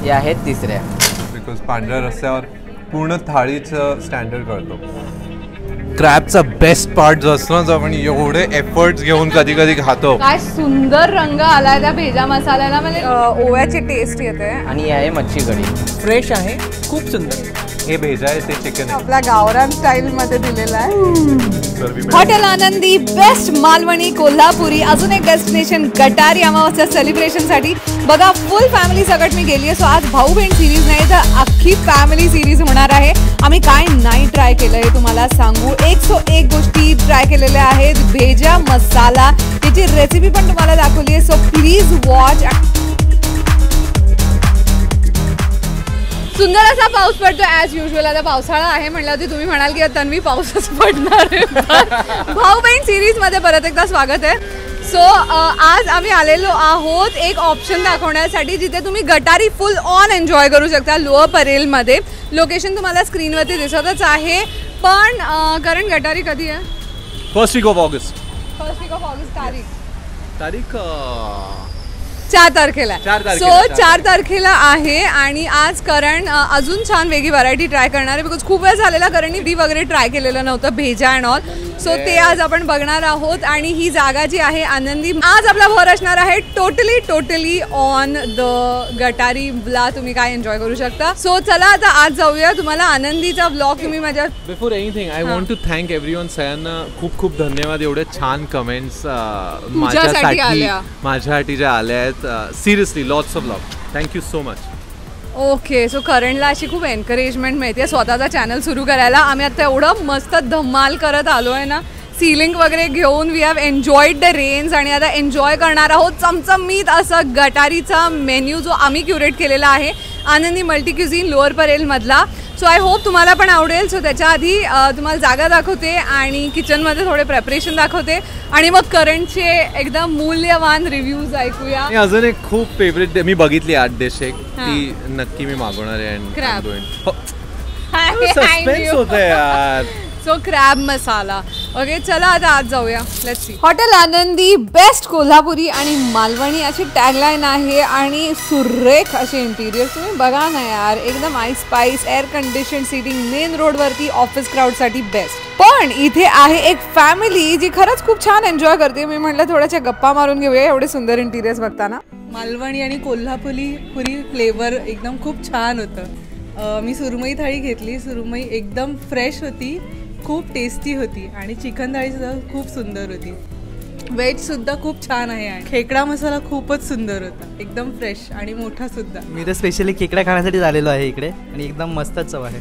हे आहेत तिसऱ्या. बिकॉज पांढऱ्या रस्त्यावर पूर्ण थाळीचं स्टँडर्ड करतो. क्रॅबचा बेस्ट पार्ट जो असतो ना, जो आपण एवढे एफर्ट्स घेऊन कधी कधी खातो. काय सुंदर रंग आलाय त्या भेजा मसाल्याला, म्हणजे ओव्याची टेस्ट येते. आणि ही आहे मच्छी कढी, फ्रेश आहे, खूप सुंदर. हे भेजा आहे ते चिकन आपल्या गावरान स्टाईल मध्ये दिलेला आहे. हॉटेल आनंदी बेस्ट मालवणी कोल्हापुरी, अजून एक डेस्टिनेशन गटारी अमावस्या सेलिब्रेशन साठी. बघा फुल फॅमिली सकट मी गेली आहे. सो आज भाऊ बहीण सिरीज नाही तर अख्खी फॅमिली सिरीज होणार आहे. आम्ही काय नाही ट्राय केलं हे तुम्हाला सांगू. 101 गोष्टी ट्राय केलेल्या आहेत. भेजा मसाला त्याची रेसिपी पण तुम्हाला दाखवली आहे. So please watch. सुंदर असा पाऊस पडतो ॲज युजल. आता पावसाळा आहे म्हटल्यावरती तुम्ही म्हणाल की तन्वी पाऊसच पडणार आहे. भाऊ बहीण सिरीजमध्ये परत एकदा स्वागत आहे. सो आज आम्ही आलेलो आहोत एक ऑप्शन दाखवण्यासाठी जिथे तुम्ही गटारी फुल ऑन एन्जॉय करू शकता. लोअर परेलमध्ये. लोकेशन तुम्हाला स्क्रीनवरती दिसतच आहे. पण कारण गटारी कधी आहे? First week of August. तारीख 4 तारखेला. सो 4 तारखेला आहे. आणि आज करण अजून छान वेगळी व्हरायटी ट्राय करणार आहे. बिकॉज खूप वेळ झालेला करणनी डी वगैरे ट्राय केलेलं नव्हतं भेजा अँड ऑल. सो ते आज आपण बघणार आहोत. आणि ही जागा जी आहे आनंदी, आज आपला भर असणार आहे टोटली ऑन द गटारीला तुम्ही काय एन्जॉय करू शकता. सो चला आता आज जाऊया. तुम्हाला आनंदीचा ब्लॉग तुम्ही माझ्या before anything I want to thank everyone. सगळ्यांना खूप खूप धन्यवाद. एवढे छान कमेंट्स माझ्यासाठी ज्या आल्या आहेत. Seriously lots of love. Thank you so much. Okay. So करणला अशी खूप एनकरेजमेंट मिळते स्वतःचा चॅनल सुरू करायला. आम्ही आता एवढं मस्त धमाल करत आलो आहे ना, सीलिंग वगैरे घेऊन. We have enjoyed the range. आणि आता एन्जॉय करणार आहोत चमचमीत असं गटारीचा मेन्यू जो आम्ही क्युरेट केलेला आहे आनंदी मल्टी क्युझिन लोअर परेलमधला. सो आय होप तुम्हाला पण आवडेल. सो त्याच्या आधी तुम्हाला जागा दाखवते आणि किचनमध्ये थोडे प्रेपरेशन दाखवते आणि मग करणचे एकदम मूल्यवान रिव्ह्यूज ऐकूया. अजून एक खूप फेवरेट मी बघितली 8 डिश एक, ती नक्की मी मागवणार आहे. यार सो क्रॅब मसाला. ओके चला आता आज जाऊया. Let's see. हॉटेल आनंदी बेस्ट कोल्हापुरी आणि मालवणी अशी टॅगलाईन आहे. आणि सुरेख असे इंटिरियर तुम्ही बघा ना यार. एकदम I spice air condition seating. Main रोडवरती ऑफिस क्राऊडसाठी बेस्ट. पण इथे आहे एक फॅमिली जी खरंच खूप छान एन्जॉय करते. मी म्हटलं थोड्याशा गप्पा मारून घेऊया एवढे सुंदर इंटिरियर्स बघताना. मालवणी आणि कोल्हापुरी फ्लेवर एकदम खूप छान होतं. मी सुरमई थाळी घेतली. सुरमई एकदम फ्रेश होती, खूप टेस्टी होती. आणि चिकन थाळीसुद्धा खूप सुंदर होती. वेजसुद्धा खूप छान आहे. आणि खेकडा मसाला खूपच सुंदर होता, एकदम फ्रेश आणि मोठा सुद्धा. मी तर स्पेशली खेकडा खाण्यासाठी आलेलो आहे इकडे आणि एकदम मस्त चव आहे.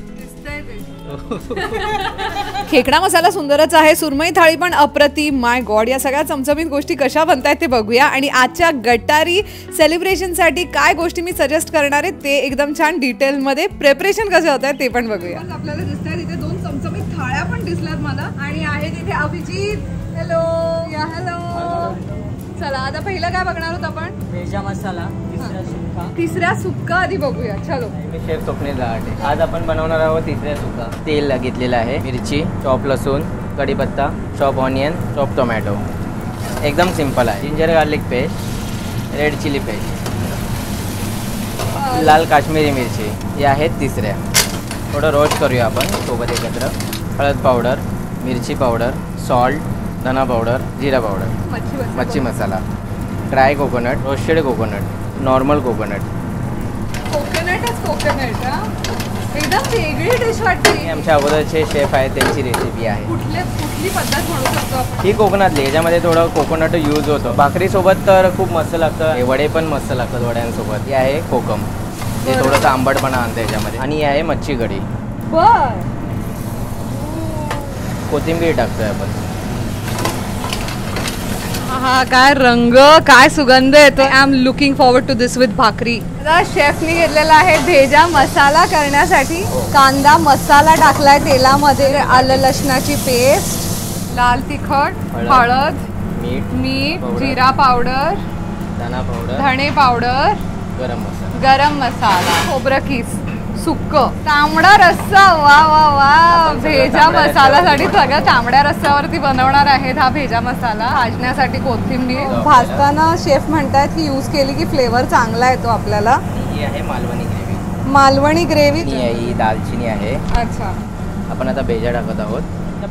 खेकडा मसाला सुंदरच आहे. सुरमई थाळी पण अप्रतिम. माय गॉड. या सगळ्या चमचमीत गोष्टी कशा बनतायत ते बघूया. आणि आजच्या गटारी सेलिब्रेशनसाठी काय गोष्टी मी सजेस्ट करणार आहे ते एकदम छान डिटेलमध्ये प्रिपरेशन कसं होत आहे ते पण बघूया. आपल्याला दिसतंय तिथे 2 चमचमीत थाळ्या पण दिसल्यात मला. आणि आहे तिथे अभिजित. हॅलो. या हॅलो. चला आता पहिलं काय बघणार आहोत आपण? भेजा मसाला. तिसऱ्या सुक्का आधी बघूया. चलो. मी शेफ स्वप्नील दहाटे. आज आपण बनवणार आहोत तिसऱ्या सुक्का. तेल घेतलेलं आहे, मिरची, चॉप लसूण, कढीपत्ता, चॉप ऑनियन, चॉप टोमॅटो. एकदम सिंपल आहे. Ginger garlic paste, red chilli paste, लाल काश्मीरी मिरची. हे आहेत तिसऱ्या. थोडं रोस्ट करूया आपण सोबत एकत्र. हळद पावडर, मिरची पावडर, सॉल्ट, धना पावडर, जिरा पावडर, मच्छी मसाला, dry coconut, roasted coconut, normal coconut. एकदम वेगळी डिश वाटते. आमच्या अगोदरचे शेफ आहेत त्यांची रेसिपी आहे. कुठली पद्धत म्हणू शकतो आपण? ही कोकणातली. याच्यामध्ये थोडं कोकोनट यूज होतं. भाकरीसोबत तर खूप मस्त लागतं. वडे पण मस्त लागतात वड्यांसोबत. ही आहे कोकम, हे थोडंसं आंबटपणा आणतं याच्यामध्ये. आणि ही आहे मच्छी कढी. कोथिंबीर टाकतोय आपण. हा काय रंग, काय सुगंध येतो. I am looking forward to this with bhakri. शेफनी घेतलेला आहे भेजा मसाला करण्यासाठी. कांदा मसाला टाकलाय तेलामध्ये. आलं लसणाची पेस्ट, लाल तिखट, हळद, मीठ, जिरा पावडर, धना पावडर, धणे पावडर, गरम मसाला, गरम मसाला, खोबरं किस. सुक्क तांबडा रस्सा, वा वा वा. भेजा मसाल्यासाठी सगळं तांबड्या रस्स्यावरती बनवणार आहेत हा भेजा मसाला. भाजण्यासाठी कोथिंबीर. भाजताना शेफ म्हणतात की यूज केली की फ्लेवर चांगला येतो आपल्याला. ही आहे मालवणी ग्रेव्ही. मालवणी ग्रेव्ही. ही दालचिनी आहे. अच्छा. आपण आता भेजा टाकत आहोत.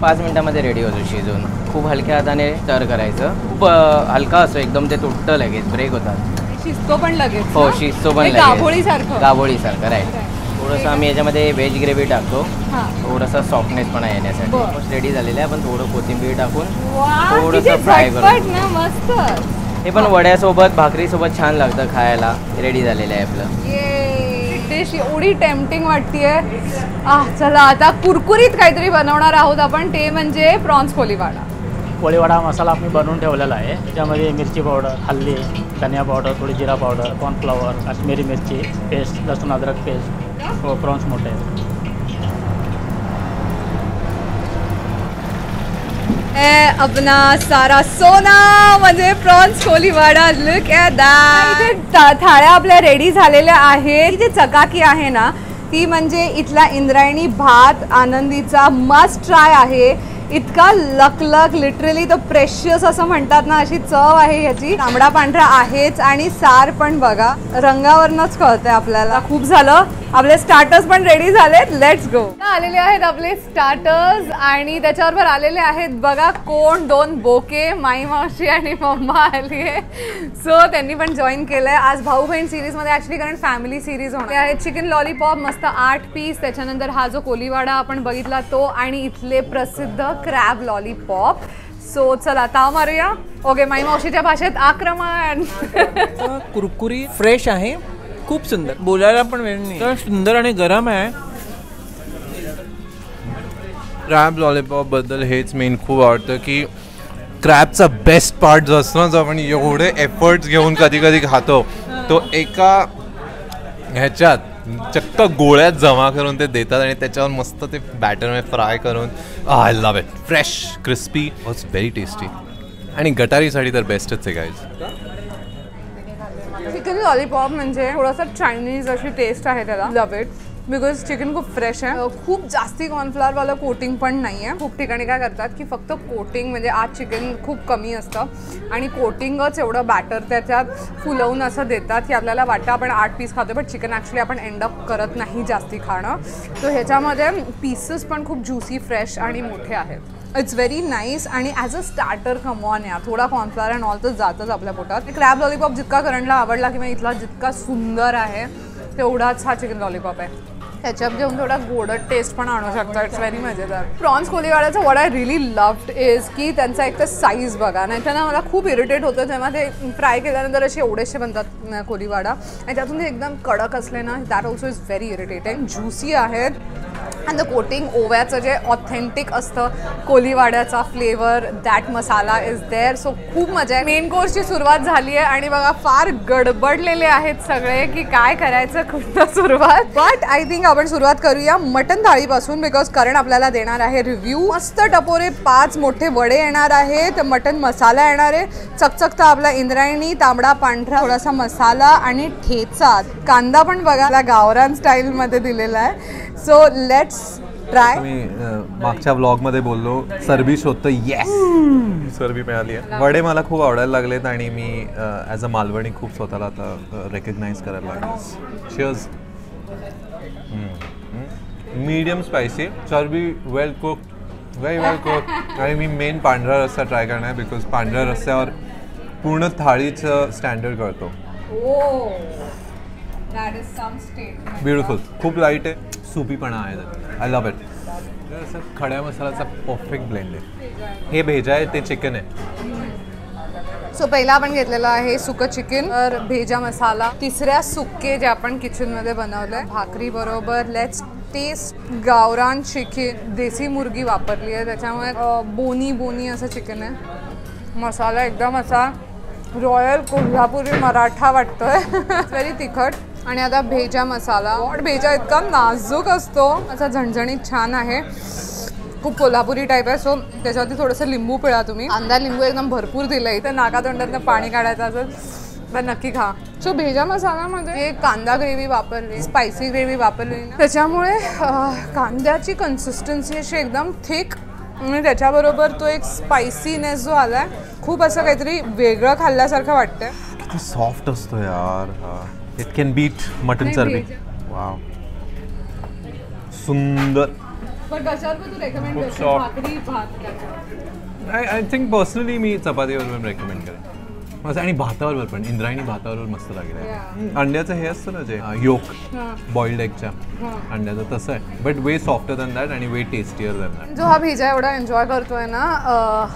5 मिनिटामध्ये रेडी होतो शिजून. खूप हलक्या हाताने स्टर करायचं. खूप हलका असतो एकदम, ते तुटतं लगेच, ब्रेक होतात. शिजतो पण लगेच. हो शिजतो पण लगेच. गाभोळीसारखं. गाभोळीसारखं राईट. थोडंसं आम्ही याच्यामध्ये व्हेज ग्रेव्ही टाकतो. हां. थोडंसं सॉफ्टनेसपणा येण्यासाठी. बरं. ऑलमोस्ट रेडी झालेलं आहे. आपण थोडं कोथिंबीर टाकून वाह, थोडंसं किती फ्राय झटपट करून. ना, मस्त. हे पण वड्यासोबत भाकरीसोबत छान लागतं खायला. रेडी झालेलं आहे आपलं. डिश एवढी टेम्पटिंग वाटतेय. चला आता कुरकुरीत काहीतरी बनवणार आहोत आपण, ते म्हणजे प्रॉन्स कोलीवाडा. कोळीवाडा मसाला आम्ही बनवून ठेवलेला आहे. त्याच्यामध्ये मिरची पावडर, हल्दी, धनिया पावडर, थोडी जिरा पावडर, कॉर्नफ्लॉवर, काश्मीरी मिरची पेस्ट, लसूण अद्रक पेस्ट, प्रॉन्स मोठे आहेत. अपना सारा सोना म्हणजे prawns Koliwada. Look at that. इथे थाळ्या आपल्या रेडी झालेल्या आहेत. जी चकाकी आहे ना ती म्हणजे इथला इंद्रायणी भात आनंदीचा मस्ट ट्राय आहे. इतका लकलक, लिटरली तो प्रेशियस असं म्हणतात ना, अशी चव आहे ह्याची. तांबडा पांढरा आहेच आणि सार पण बघा रंगावरनच कळतंय आपल्याला. खूप झालं, आपले स्टार्टर्स पण रेडी झालेत. Let's go. आलेले आहेत आपले स्टार्टर्स आणि त्याच्याबरोबर आलेले आहेत बघा कोण, 2 बोके, माई मावशी आणि मम्मा आली आहे. सो त्यांनी पण जॉईन केलंय आज भाऊ बहीण सिरीज मध्ये. ऍक्च्युली कारण फॅमिली सिरीज होणार आहे. चिकन लॉलीपॉप मस्त 8 पीस, त्याच्यानंतर हा जो कोलीवाडा आपण बघितला तो, आणि इथले प्रसिद्ध क्रॅब लॉलीपॉप. सो चला ताव मारूया. ओके, माई मावशीच्या भाषेत आक्रमण. कुरकुरी फ्रेश आहे, खूप सुंदर, बोलायला पण वेळ नाही, तर सुंदर आणि गरम आहे. क्रॅब लॉलीपॉप बद्दल हेच मेन खूप आवडतं की क्रॅबचा बेस्ट पार्ट जो असतो ना, जो आपण एवढे एफर्ट्स घेऊन कधी कधी खातो, तो एका ह्याच्यात चक्क गोळ्यात जमा करून ते देतात आणि त्याच्यावर मस्त ते बॅटरमध्ये फ्राय करून. I love it. Fresh, crispy, was very tasty. आणि गटारीसाठी तर बेस्टच आहे गाईज. चिकन लॉलीपॉप म्हणजे थोडंसं चायनीज अशी टेस्ट आहे त्याला. लव्ह इट बिकॉज चिकन खूप फ्रेश आहे. खूप जास्ती कॉर्नफ्लॉवरवालं कोटिंग पण नाही आहे. खूप ठिकाणी काय करतात की फक्त कोटिंग म्हणजे आज चिकन खूप कमी असतं आणि कोटिंगच एवढं बॅटर त्याच्यात फुलवून असं देतात की आपल्याला वाटतं आपण 8 पीस खातो, बट चिकन ॲक्च्युली आपण एंडअप करत नाही जास्ती खाणं. तर ह्याच्यामध्ये पीसेस पण खूप ज्युसी, फ्रेश आणि मोठे आहेत. It's very nice. आणि ॲज अ स्टार्टर कमॉन यार, थोडा कॉर्नफ्लॉवर अँड ऑल तर जातच आपल्या पोटात. क्रॅब लॉलीपॉप जितका करंटला आवडला किंवा इथला जितका सुंदर आहे तेवढाच हा चिकन लॉलीपॉप आहे. त्याच्यात घेऊन थोडा गोडट टेस्ट पण आणू शकतो. इट्स व्हेरी मजेदार. प्रॉन्स कोलीवाड्याचा what I really loved is की त्यांचा एक तर साईज बघा. नाही तर ना मला खूप इरिटेट होतं जेव्हा ते फ्राय केल्यानंतर असे एवढेसे बनतात कोलीवाडा आणि त्यातून ते एकदम कडक असले ना, that also is very irritating. Juicy आहेत अँड द कोटिंग ओव्याचं जे ऑथेंटिक असतं कोलीवाड्याचा flavour, that masala is there. So खूप मजा आहे. मेन कोर्सची सुरुवात झाली आहे आणि बघा फार गडबडलेले आहेत सगळे की काय करायचं, कुठं सुरुवात. बट आय थिंक आपण सुरुवात करूया मटन थाळीपासून, बिकॉज करण आपल्याला देणार आहे रिव्ह्यू. मस्त टपोरे 5 मोठे वडे येणार आहेत, मटन मसाला येणार आहे, चकचकता आपला इंद्रायणी तांबडा पांढरा थोडासा मसाला आणि ठेचा. कांदा पण बघा गावरान स्टाईलमध्ये दिलेला आहे. So let's try. मी मागच्या व्लॉगमध्ये बोललो सरबी शोधतो. येस, सरबी मिळाली आहे. वडे मला खूप आवडायला लागलेत आणि मी ॲज अ मालवणी खूप स्वतःला आता रेकग्नाइज करायला लागले. शिअर्स. मीडियम स्पायसी, चरबी वेल कुक्ड, व्हेरी वेल कुक्ड. आणि मी मेन पांढरा रस्सा ट्राय करणार आहे बिकॉज पांढऱ्या रस्स्यावर पूर्ण थाळीचं स्टँडर्ड कळतो. ब्युटिफुल. खूप लाईट आहे, सुपीपणा आहे. I love it. असं खड्या मसाल्याचा परफेक्ट ब्लेंड आहे. हे भेजा आहे, ते चिकन आहे. सो पहिला आपण घेतलेला आहे सुकं चिकन, तर भेजा मसाला. तिसऱ्या सुके जे आपण किचनमध्ये बनवलंय भाकरी बरोबर. लेट्स टेस्ट गावरान चिकन. देसी मुर्गी वापरली आहे त्याच्यामुळे बोनी असं चिकन आहे. मसाला एकदम असा रॉयल कोल्हापुरी मराठा वाटतोय. व्हेरी तिखट. आणि आता भेजा मसाला. भेजा इतका नाजूक असतो, असा झणझणीत छान आहे, खूप कोल्हापुरी टाईप आहे. सो त्याच्यावरती थोडंसं लिंबू पिळा तुम्ही. कांदा लिंबू एकदम भरपूर दिलं. इथं नाकातोंडातनं पाणी काढायचं असेल तर नक्की खा. सो भेजा मसाल्यामध्ये कांदा ग्रेव्ही वापरली, स्पायसी ग्रेव्ही वापरली ना, त्याच्यामुळे कांद्याची कन्सिस्टन्सी अशी एकदम थिक आणि त्याच्याबरोबर तो एक स्पायसीनेस जो आलाय, खूप असं काहीतरी वेगळं खाल्ल्यासारखं वाटतंय. किती सॉफ्ट असतो यार. इट कॅन बीट मटन चरबी. वाव, सुंदर. पण कशावर तू रेकमेंड खूप करशील? soft. भाकरी भात आय थिंक पर्सनली मी चपातीवर रेकमेंड करेन. मस्त. आणि भाताबरोबर पण, इंद्रायणी भाताबरोबर मस्त लागेल. अंड्याचं हे असतं ना जे योक, बॉइल्ड एगच्या अंड्याचं, तसं आहे, but way softer than that आणि वे टेस्टियर दॅन दॅट. जो हा भेजा एवढा एन्जॉय करतोय ना,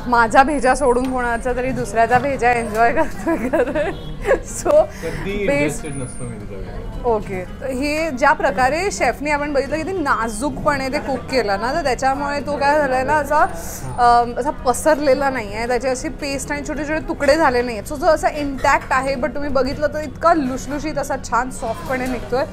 माझा भेजा सोडून कोणाचा तरी दुसऱ्याचा भेजा एन्जॉय करतोय. सो ओके, हे ज्या प्रकारे शेफनी आपण बघितलं किती नाजूकपणे ते कुक केलं ना, तर त्याच्यामुळे तो काय झालाय ना, असा पसरलेला नाही आहे, त्याची अशी पेस्ट आणि छोटे छोटे तुकडे झाले नाही आहेत. सो जो असा इंटॅक्ट आहे, बट तुम्ही बघितलं तर इतका लुसलुशीत असा छान सॉफ्टपणे निघतोय.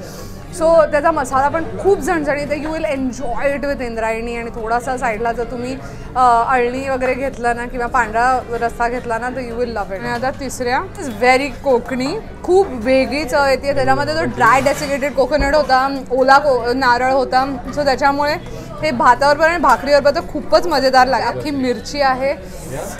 सो त्याचा मसाला पण खूप झणझणीत आहे. You will enjoy it with Indrayani. आणि थोडासा साईडला जर तुम्ही अळणी वगैरे घेतला ना किंवा पांढरा रस्सा घेतला ना, तर यू विल लव्ह इट. आणि आता तिसऱ्या इज व्हेरी कोकणी, खूप वेगळी चव येते. त्याच्यामध्ये जो ड्राय डेसिकेटेड कोकोनट होता, ओला नारळ होता. सो त्याच्यामुळे हे भातावर आणि भाकरीवर तर खूपच मजेदार लागेल. अख्खी मिरची आहे,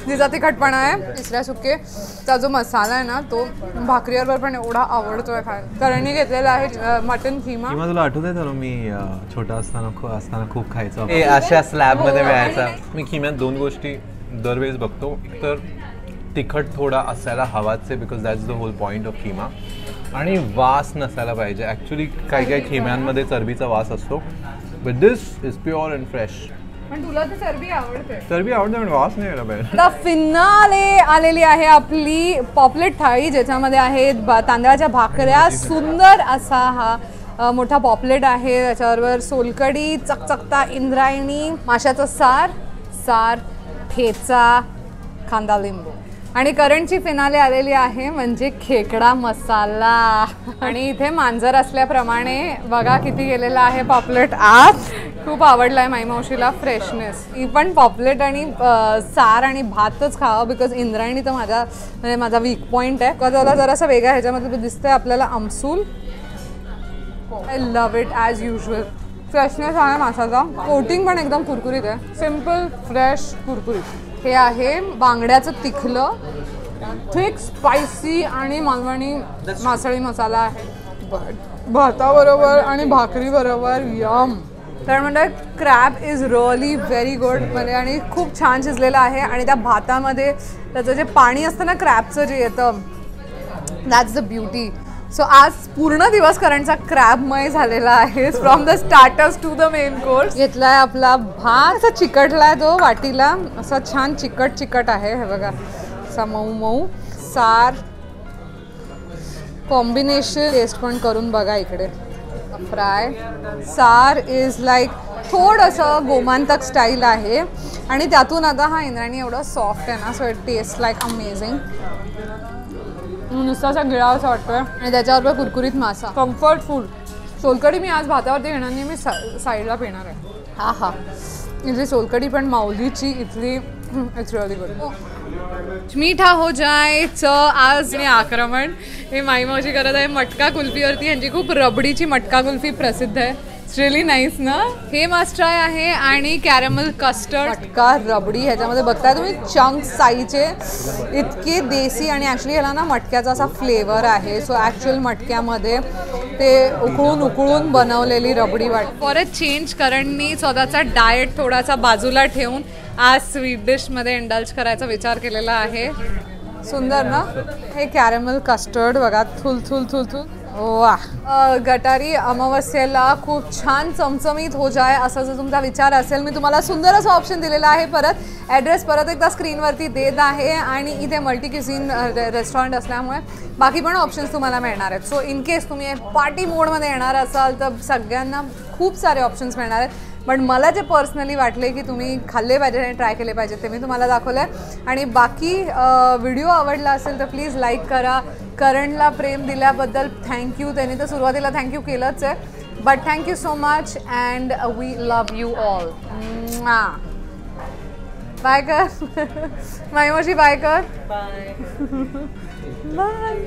जिचा तिखटपणा आहे. तिसऱ्या सुक्केचा जो मसाला आहे ना, तो भाकरीवर पण एवढा आवडतोय खायला. करणीने घेतलेला आहे मटन खिमा. तुला आठवत आहे, मी छोटा असताना खूप खायचो. अशा स्लॅबमध्ये मिळायचा. मी खिम्यात दोन गोष्टी दरवेळेस बघतो. एक तर तिखट थोडा असायला हवाच आहे, because that's the whole point of keema. आणि वास नसायला पाहिजे. ॲक्च्युली काही खिम्यांमध्ये चरबीचा वास असतो, but this is pure and fresh. पण तुला तर चरबी आवडते. चरबी आवडते पण वास नाही यायला पाहिजे. आता फिनाले आलेली आहे आपली पॉपलेट थाळी, ज्याच्यामध्ये आहेत तांदळाच्या भाकऱ्या, सुंदर असा हा मोठा पॉपलेट आहे. त्याच्याबरोबर सोलकडी, चकचकता इंद्रायणी, माशाचं सार, ठेचा, कांदा लिंबू. आणि करणची फिनाले आलेली आहे म्हणजे खेकडा मसाला. आणि इथे मांजर असल्याप्रमाणे बघा किती गेलेला आहे पॉपलेट आत. खूप आवडलाय माई मावशीला फ्रेशनेस. ही पण पॉपलेट आणि सार आणि भातच खावं, बिकॉज इंद्रायणी तर माझा वीक पॉईंट आहे. त्याला जरासा वेगळा ह्याच्यामध्ये दिसतंय आपल्याला आमसूल. I love it as usual. Freshness आहे माशाचा. कोटिंग पण एकदम कुरकुरीत आहे. सिम्पल, फ्रेश, कुरकुरीत. हे आहे बांगड्याचं तिखलं, थिक, स्पायसी आणि मालवणी मासळी मसाला आहे. भाताबरोबर आणि भाकरीबरोबर यम. तर म्हणजे crab is really very good. म्हणजे आणि खूप छान शिजलेलं आहे. आणि त्या भातामध्ये त्याचं जे पाणी असतं ना क्रॅबचं जे येतं, दॅट्स द ब्युटी. सो आज पूर्ण दिवस करणचा क्रॅबमय झालेला आहे. From the starters to the main course. घेतलाय आपला भात, असा चिकटलाय तो वाटीला, असा छान चिकट आहे. हे बघा, असा मऊ सार कॉम्बिनेशन. टेस्ट पण करून बघा इकडे. फ्राय सार इज लाईक थोडंसं गोमांतक स्टाईल आहे. आणि त्यातून आता हा इंद्रायणी एवढा सॉफ्ट आहे ना, so it taste like amazing. नुसता असा गिळावासा वाटतोय. आणि त्याच्याबरोबर कुरकुरीत मासा, कम्फर्ट फूड. सोलकडी मी आज भातावरती घेणार नाही, मी साईडला पिणार आहे. हा इथली सोलकडी पण माऊलीची, इथली इट्स रिअली गुड. मीठा हो जाय च आज मी आक्रमण हे माई मावशी करत आहे मटका कुल्फीवरती. यांची खूप रबडीची मटका कुल्फी प्रसिद्ध आहे. रिअली नाईस ना. हे मस्ट ट्राय आहे. आणि कॅरमल कस्टर्ड मटका रबडी. ह्याच्यामध्ये बघताय तुम्ही चंक साईचे, इतके देसी. आणि ॲक्च्युली ह्याला ना मटक्याचा असा फ्लेवर आहे. सो ॲक्च्युअल मटक्यामध्ये ते उकळून बनवलेली रबडी वाटते. फॉर अ चेंज करणनी स्वतःचा डाएट थोडासा बाजूला ठेवून आज स्वीट डिशमध्ये इंडल्ज करायचा विचार केलेला आहे. सुंदर ना. हे कॅरमल कस्टर्ड बघा, थुल. वा. गटारी अमावस्येला खूप छान चमचमीत हो जाय असा जर तुमचा विचार असेल, मी तुम्हाला सुंदर असं ऑप्शन दिलेला आहे. ॲड्रेस परत एकदा स्क्रीनवरती देत आहे. आणि इथे मल्टी क्युझिन रेस्टॉरंट असल्यामुळे बाकी पण ऑप्शन्स तुम्हाला मिळणार आहेत. सो इन केस तुम्ही पार्टी मोडमध्ये येणार असाल तर सगळ्यांना खूप सारे ऑप्शन्स मिळणार आहेत. बट मला जे पर्सनली वाटले की तुम्ही खाल्ले पाहिजे आणि ट्राय केले पाहिजे ते मी तुम्हाला दाखवलं आहे. आणि बाकी व्हिडिओ आवडला असेल तर प्लीज लाईक करा. करणला प्रेम दिल्याबद्दल थँक्यू. त्यांनी तर सुरुवातीला थँक्यू केलंच आहे, but thank you so much and we love you all. Bye कर माई मावशी, बाय कर. बाय.